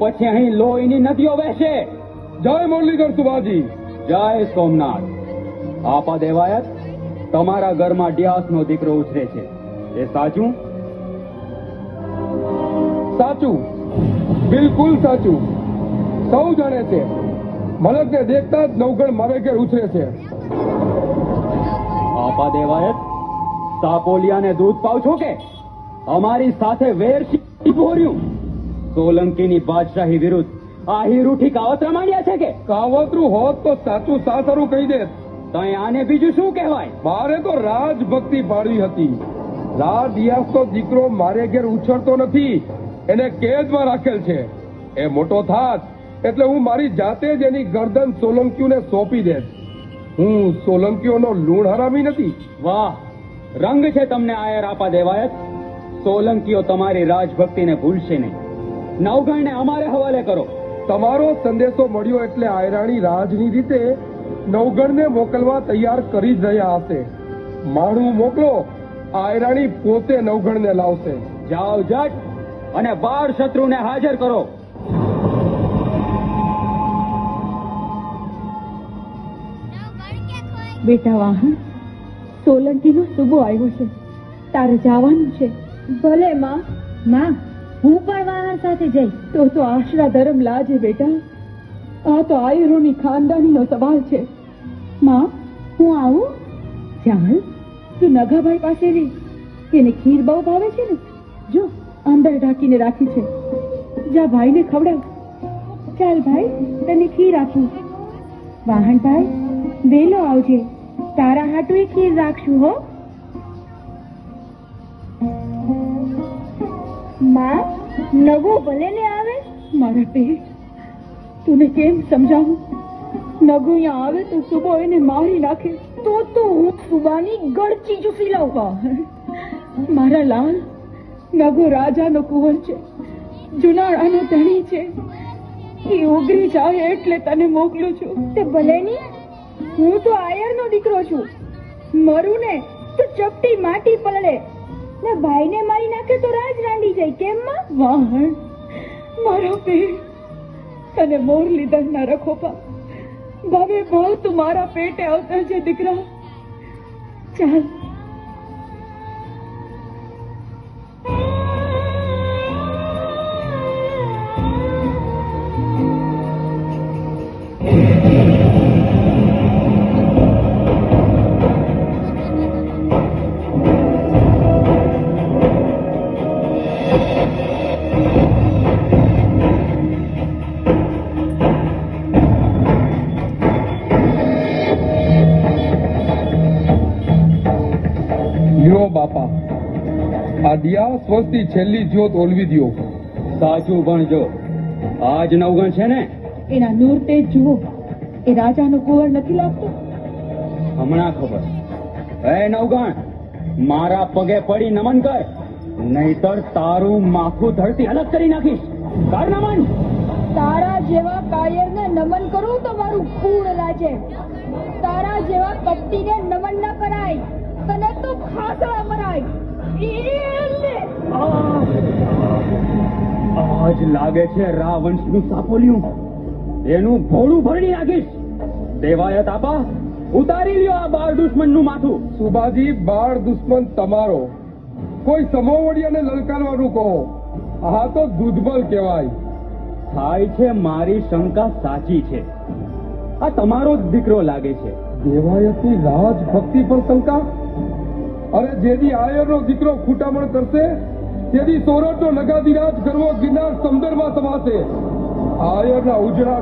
પછી અહીં લોહીની નદીઓ વહેશે. જય મુરલીધર સુબાજી. જય સોમનાથ. આપા દેવાયત, તમારા ઘરમાં ડિયાસનો દીકરો ઉછરે છે, એ સાચું? સાચું, બિલકુલ સાચું. સૌ જાણે છે. મલકને દેખતા જ નવગણ મારે ઘેર ઉછરે છે. આપા દેવાયત, સાપોલિયાને દૂધ પાવ છો કે અમારી સાથે વેર ભોર્યું? સોલંકીની બાદશાહી વિરુદ્ધ આહીરુઠી કાવતરા માંડ્યા છે કે? કાવતરું હોત તો સાચું સાસરું કહી દે. તઈ આને બીજું શું કહેવાય? મારે તો રાજભક્તિ પાડવી હતી. રાજ ડિયાસનો દીકરો મારે ઘેર ઉછળતો નથી, એને કેદમાં રાખેલ છે. એ મોટો થાત એટલે હું મારી જાતે જ એની ગરદન સોલંકીઓને સોંપી દેત. હું સોલંકીઓનો લૂણ હરામી નથી. વાહ, રંગ છે તમને આયર આપા દેવાયત. સોલંકીઓ તમારી રાજભક્તિને ભૂલશે નહીં. નવગણને અમારે હવાલે કરો. તમારો સંદેશો મળ્યો એટલે આયરાણી રાજની રીતે નવગણને મોકલવા તૈયાર કરી જ રહ્યા હશે. માણું મોકલો, આયરાણી પોતે નવગણને લાવશે. જાઓ જટ અને બાળ શત્રુને હાજર કરો. બેટા વાહન, સોલંકીનો સુબો આવ્યો છે, તારે જવાનું છે. ભલે માં. માં, હું પણ વાહન સાથે જઈશ. તો આશરા ધર્મ લાજે બેટા. આ તો આયરોની ખાનદાનીનો સવાલ છે. માં, હું આવું? ચાલ, તું નગાભાઈ પાસે રહી. એને ખીર બહુ ભાવે છે ને, જો અંદર ઢાંકીને રાખી છે. જા ભાઈને ખવડાવ. ચાલ ભાઈ, તને ખીર આપું. વાહનભાઈ, વેલો આવજે, તારા હાટુ ખીર રાખશું હો. માં, નગો ભલે ને આવે. મારા પેટ, તુને કેમ સમજાવું? નગો અહીંયા આવે તો સુબો એને મારી નાખે. તો હું સુબાની ગળચી ચૂસી લાવવા. મારા લાલ, નગો રાજાનો કુંવર છે, જુનાળાનો ધણી છે. એ ઉગરી જાય એટલે તને મોકલું છું. તે ભલે ની, હું તો આયરનો દીકરો છું. મરું ને તો ચપટી માટી પલળે ને ભાઈને મારી નાખે તો રાજ રાંડી જાય. કેમ માં? વાહણ, મારો પેટ, તને મોરલીધર ના રખો પા. ભાવે બહુ તું મારા પેટે આવતો છે દીકરા. ચાલ. બાપા, આ ડિયાસ વસ્તી છેલ્લી જ્યોત ઓલવી દ્યો. સાચું ભણજો. આજ નવગણ છે ને, એના નૂર તેજ જુઓ. એ રાજાનો કુંવર નથી લાગતો? હમણાં ખબર. હે નવગણ, મારા પગે પડી નમન કર, નહીતર તારું માથું ધરતી અલગ કરી નાખીશ. કર નમન. તારા જેવા કાયરને નમન કરું તો મારું ખૂણ લાજે. તારા જેવા કપટીને નમન ન કરાય, તને તો ખાસા મરાય. આજ લાગે છે રાવંશનું સાપોલિયું. એનું ભોળું ભરડી નાખીશ. દેવાયત આપા, ઉતારી લ્યો આ બાળ દુશ્મનનું માથું. સુબાજી, બાળ દુશ્મન તમારો. કોઈ સમોવડિયાને લલકારવાનું કહો. આ તો દૂધબલ કહેવાય. થાય છે મારી શંકા સાચી છે. આ તમારો જ દીકરો લાગે છે. દેવાયતની રાજભક્તિ પર શંકા? અરે જેથી આયરનો દીકરો ખૂટામણ કરશે તેથી સોરઠનો નગાધીરાજ ગરવો ગિરનાર સમુદ્રમાં સમાશે. આયરના ઉજળા